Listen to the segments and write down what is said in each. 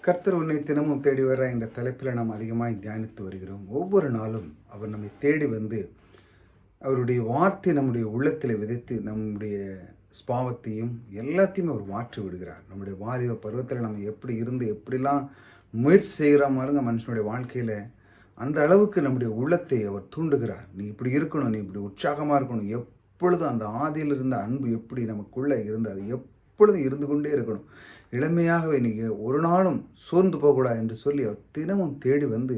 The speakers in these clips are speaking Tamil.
கர்த்தர் உன்னை தினமும் தேடி வர என்ற தலைப்பில் நாம் அதிகமாக தியானித்து வருகிறோம். ஒவ்வொரு நாளும் அவர் நம்மை தேடி வந்து அவருடைய வார்த்தை நம்முடைய உள்ளத்தில் விதைத்து நம்முடைய ஸ்பாவத்தையும் எல்லாத்தையும் அவர் மாற்றி விடுகிறார். நம்முடைய வாலிப பருவத்தில் நம்ம எப்படி இருந்து எப்படிலாம் முயற்சி செய்கிற மாதிரிங்க மனுஷனுடைய வாழ்க்கையில் அந்த அளவுக்கு நம்முடைய உள்ளத்தை அவர் தூண்டுகிறார். நீ இப்படி இருக்கணும், நீ இப்படி உற்சாகமாக இருக்கணும், எப்பொழுதும் அந்த ஆதியில் இருந்த அன்பு எப்படி நமக்குள்ளே இருந்து அது எப்பொழுதும் இருந்து கொண்டே இருக்கணும், இளமையாகவே நீங்கள் ஒரு நாளும் சோர்ந்து போகக்கூடாது என்று சொல்லி அவர் தினமும் தேடி வந்து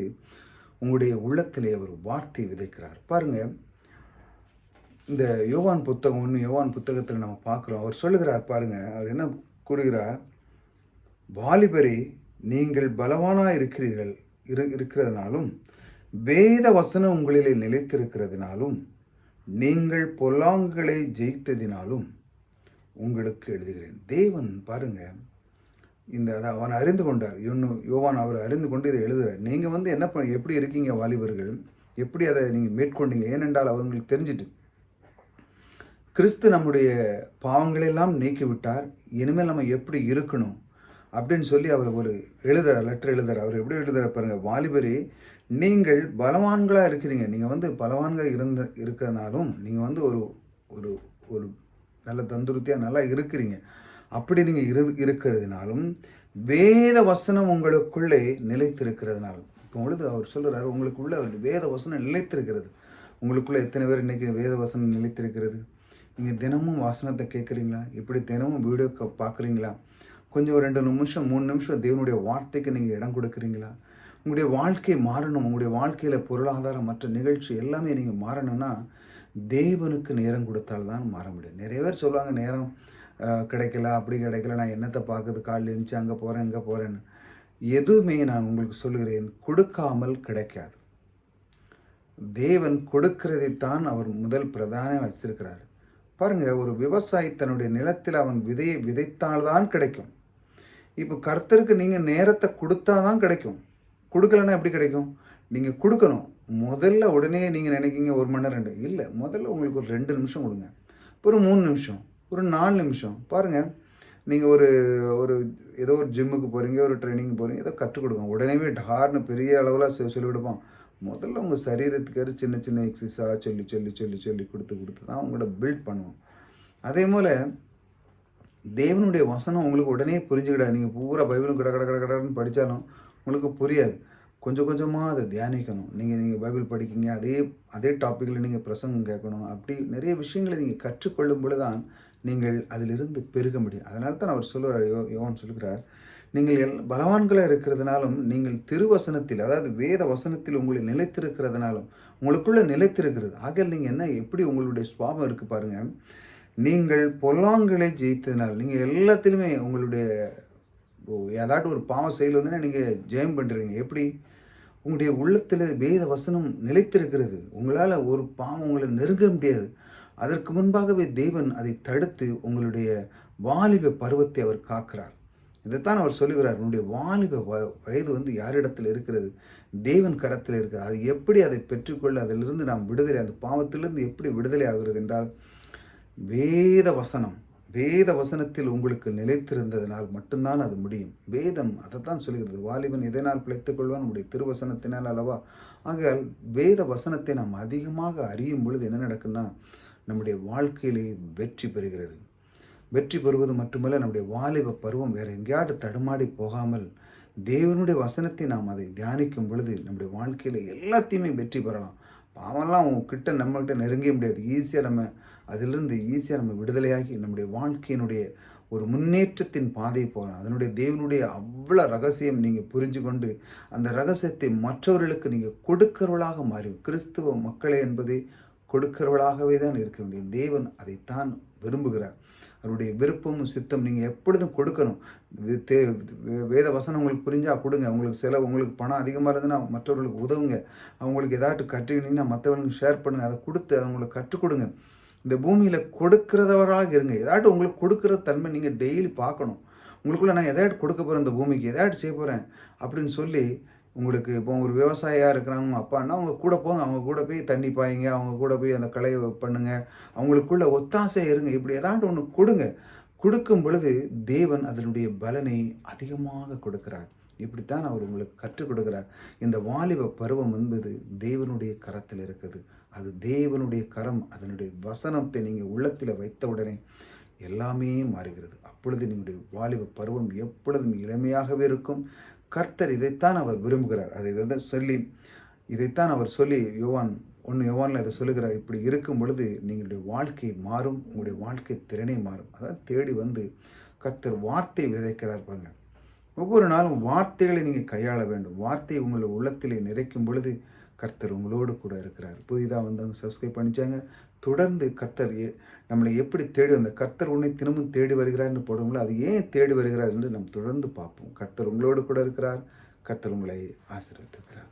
உங்களுடைய உள்ளத்திலே அவர் வார்த்தை விதைக்கிறார். பாருங்கள், இந்த யோவான் புத்தகத்தில் நம்ம பார்க்குறோம். அவர் சொல்லுகிறார் பாருங்கள், அவர் என்ன கூறுகிறார்? வாலிபரே, நீங்கள் பலவானாக இருக்கிறதுனாலும் வேத வசனம் உங்களிலே நிலைத்திருக்கிறதுனாலும் நீங்கள் பொல்லாங்குகளை ஜெயித்ததினாலும் உங்களுக்கு எழுதுகிறேன். தேவன் பாருங்க, அவன் அறிந்து கொண்டார். யோவான் அவர் அறிந்து கொண்டு இதை எழுதுகிறார். நீங்கள் என்ன எப்படி இருக்கீங்க வாலிபர்கள், எப்படி அதை நீங்கள் மேற்கொண்டீங்க? ஏனென்றால் அவங்களுக்கு தெரிஞ்சிட்டு கிறிஸ்து நம்முடைய பாவங்களெல்லாம் நீக்கிவிட்டார், இனிமேல் நம்ம எப்படி இருக்கணும் அப்படின்னு சொல்லி அவர் ஒரு லெட்டர் எழுதுறார். அவர் எப்படி எழுதுகிற பாருங்கள், வாலிபரே நீங்கள் பலவான்களாக இருக்கிறீங்க. நீங்கள் பலவான்கள் இருக்கிறதுனாலும் நீங்கள் ஒரு ஒரு ஒரு நல்ல தந்துருத்தியாக நல்லா இருக்கிறீங்க. அப்படி நீங்கள் இருக்கிறதுனாலும் வேத வசனம் உங்களுக்குள்ளே நிலைத்திருக்கிறதுனாலும். இப்போ அவர் சொல்கிறார், உங்களுக்குள்ள வேத வசனம் நிலைத்திருக்கிறது. உங்களுக்குள்ளே எத்தனை பேர் இன்றைக்கி வேத வசனம் நிலைத்திருக்கிறது? நீங்கள் தினமும் வசனத்தை கேட்குறீங்களா? இப்படி தினமும் வீடியோ பார்க்குறீங்களா? கொஞ்சம் 2 நிமிஷம் 3 நிமிஷம் தேவனுடைய வார்த்தைக்கு நீங்கள் இடம் கொடுக்குறீங்களா? உங்களுடைய வாழ்க்கை மாறணும். உங்களுடைய வாழ்க்கையில் பொருளாதாரம் மற்ற நிகழ்ச்சி எல்லாமே நீங்கள் மாறணும்னா தேவனுக்கு நேரம் கொடுத்தால்தான் மாற முடியும். நிறைய பேர் சொல்லுவாங்க, நேரம் கிடைக்கல, அப்படி கிடைக்கல, நான் என்னத்தை பார்க்குறது, காலையில் எழுந்துச்சு அங்கே போகிறேன் இங்கே போகிறேன்னு. எதுவுமே நான் உங்களுக்கு சொல்லுகிறேன், கொடுக்காமல் கிடைக்காது. தேவன் கொடுக்கிறதைத்தான் அவர் முதல் பிரதானம் வச்சிருக்கிறார். பாருங்கள், ஒரு விவசாயி தன்னுடைய நிலத்தில் அவன் விதையை விதைத்தால்தான் கிடைக்கும். இப்போ கர்த்தருக்கு நீங்கள் நேரத்தை கொடுத்தா தான் கிடைக்கும். கொடுக்கலன்னா எப்படி கிடைக்கும்? நீங்கள் கொடுக்கணும். முதல்ல உடனே நீங்கள் நினைக்கிங்க 1 மணி நேரம் 2 இல்லை, முதல்ல உங்களுக்கு ஒரு 2 நிமிஷம் கொடுங்க, ஒரு 3 நிமிஷம், ஒரு 4 நிமிஷம். பாருங்கள், நீங்கள் ஒரு ஏதோ ஒரு ஜிம்முக்கு போகிறீங்க, ஒரு ட்ரைனிங் போகிறீங்க, ஏதோ கற்றுக் கொடுங்க. உடனே டார்னு பெரிய அளவில் சொல்லிவிடுப்போம். முதல்ல உங்கள் சரீரத்துக்கு சின்ன சின்ன எக்ஸசைஸாக சொல்லி சொல்லி சொல்லி சொல்லி கொடுத்து தான் உங்களோட பில்ட் பண்ணுவோம். அதே போல் தேவனுடைய வசனம் உங்களுக்கு உடனே புரிஞ்சுக்கிடாது. நீங்கள் பூரா பைபிளும் கடன்னு படித்தாலும் உங்களுக்கு புரியாது. கொஞ்சம் கொஞ்சமாக அதை தியானிக்கணும். நீங்கள் பைபிள் படிக்கிங்க, அதே டாப்பிக்கில் நீங்கள் பிரசங்கம் கேட்கணும். அப்படி நிறைய விஷயங்களை நீங்கள் கற்றுக்கொள்ளும் பொழுது தான் நீங்கள் அதிலிருந்து பெருக முடியும். அதனால தான் அவர் சொல்லுவார், யோவான் சொல்லுகிறார், நீங்கள் பலவான்களாக இருக்கிறதுனாலும் நீங்கள் திருவசனத்தில், அதாவது வேத வசனத்தில் உங்களை நிலைத்திருக்கிறதுனாலும் உங்களுக்குள்ளே நிலைத்திருக்கிறது. ஆக நீங்கள் எப்படி உங்களுடைய சுபாவம் இருக்குது பாருங்கள். நீங்கள் பொல்லாங்களை ஜெயித்ததினால், நீங்கள் எல்லாத்திலுமே உங்களுடைய ஏதாட்டும் ஒரு பாவம் செயல் நீங்கள் ஜெயம் பண்ணுறீங்க. எப்படி? உங்களுடைய உள்ளத்தில் வேத வசனம் நிலைத்திருக்கிறது. உங்களால் ஒரு பாவம் உங்களை நெருங்க முடியாது. அதற்கு முன்பாகவே தேவன் அதை தடுத்து உங்களுடைய வாலிப பருவத்தை அவர் காக்கிறார். இதைத்தான் அவர் சொல்லுகிறார், உன்னுடைய வாலிப வயது யாரிடத்தில் இருக்கிறது? தேவன் கரத்தில் இருக்கிறது. அது எப்படி அதை பெற்றுக்கொள்ள, அதிலிருந்து நாம் விடுதலை, அந்த பாவத்திலிருந்து எப்படி விடுதலை ஆகிறது என்றால் வேத வசனத்தில் உங்களுக்கு நிலைத்திருந்ததினால் மட்டும்தான் அது முடியும். வேதம் அதைத்தான் சொல்கிறது, வாலிபன் எதனால் பிழைத்துக் கொள்வான், நம்முடைய திருவசனத்தினால் அல்லவா. ஆகையால் வேத வசனத்தை நாம் அதிகமாக அறியும் பொழுது என்ன நடக்குன்னா, நம்முடைய வாழ்க்கையிலே வெற்றி பெறுகிறது. வெற்றி பெறுவது மட்டுமல்ல, நம்முடைய வாலிப பருவம் வேறு எங்கேயாவது தடுமாடி போகாமல் தேவனுடைய வசனத்தை நாம் அதை தியானிக்கும் பொழுது நம்முடைய வாழ்க்கையில் எல்லாத்தையுமே வெற்றி பெறலாம். பாவம்லாம் உங்ககிட்ட நம்மகிட்ட நெருங்க முடியாது. அதிலிருந்து ஈஸியாக நம்ம விடுதலையாகி நம்முடைய வாழ்க்கையினுடைய ஒரு முன்னேற்றத்தின் பாதையை போகலாம். அதனுடைய தேவனுடைய அவ்வளோ ரகசியம் நீங்கள் புரிஞ்சு கொண்டு அந்த ரகசியத்தை மற்றவர்களுக்கு நீங்கள் கொடுக்கிறவர்களாக மாறி, கிறிஸ்துவ மக்களே என்பதை கொடுக்கிறவர்களாகவே தான் இருக்க முடியும். தேவன் அதைத்தான் விரும்புகிறார். அவருடைய விருப்பமும் சித்தம் நீங்கள் எப்பொழுதும் கொடுக்கணும். வேத வசனம் உங்களுக்கு புரிஞ்சால் கொடுங்க. உங்களுக்கு பணம் அதிகமாக இருந்ததுன்னா மற்றவர்களுக்கு உதவுங்க. அவங்களுக்கு ஏதாட்டும் கற்றுக்கிட்டீங்கன்னா மற்றவர்களுக்கு ஷேர் பண்ணுங்கள். அதை கொடுத்து அவங்களுக்கு கற்றுக் கொடுங்க. இந்த பூமியில் கொடுக்கிறதவராக இருங்க. ஏதாட்டும் உங்களுக்கு கொடுக்குற தன்மை நீங்கள் டெய்லி பார்க்கணும். உங்களுக்குள்ளே நான் எதாட்டு கொடுக்க போகிறேன், இந்த பூமிக்கு எதாட்டு செய்ய போகிறேன் அப்படின்னு சொல்லி உங்களுக்கு இப்போ ஒரு விவசாயியாக இருக்கிறாங்க உங்கள் அப்பான்னா அவங்க கூட போங்க, அவங்க கூட போய் தண்ணி பாய்ங்க, அவங்க கூட போய் அந்த களையை பண்ணுங்க, அவங்களுக்குள்ள ஒத்தாசை இருங்க. இப்படி ஏதாட்டும் ஒன்று கொடுங்க. கொடுக்கும் பொழுது தேவன் அதனுடைய பலனை அதிகமாக கொடுக்கிறார். இப்படித்தான் அவர் உங்களுக்கு கற்றுக் கொடுக்கிறார். இந்த வாலிப பருவம் என்பது தேவனுடைய கரத்தில் இருக்குது. அது தேவனுடைய கரம், அதனுடைய வசனத்தை நீங்கள் உள்ளத்தில் வைத்தவுடனே எல்லாமே மாறுகிறது. அப்பொழுது நீங்களுடைய வாலிப பருவம் எப்பொழுதும் இளமையாகவே இருக்கும். கர்த்தர் இதைத்தான் அவர் விரும்புகிறார். இதைத்தான் அவர் சொல்லி யோவானில் இதை சொல்லுகிறார். இப்படி இருக்கும் பொழுது நீங்களுடைய வாழ்க்கை மாறும், உங்களுடைய வாழ்க்கை திறனே மாறும். அதாவது தேடி வந்து கர்த்தர் வார்த்தை விதைக்கிறார் பாருங்க. ஒவ்வொரு நாளும் வார்த்தைகளை நீங்கள் கையாள வேண்டும். வார்த்தை உங்களை உள்ளத்திலே நிறைக்கும் பொழுது கர்த்தர் உங்களோடு கூட இருக்கிறார். புதிதாக வந்தவங்க சப்ஸ்கிரைப் பண்ணிச்சாங்க. தொடர்ந்து கர்த்தர் நம்மளை எப்படி தேடி வந்த கர்த்தர் உன்னை தினமும் தேடி வருகிறார்னு போடுவோங்களோ, அது ஏன் தேடி வருகிறார் என்று நாம் தொடர்ந்து பார்ப்போம். கர்த்தர் உங்களோடு கூட இருக்கிறார். கர்த்தர் உங்களை ஆசீர்வதிக்கிறார்.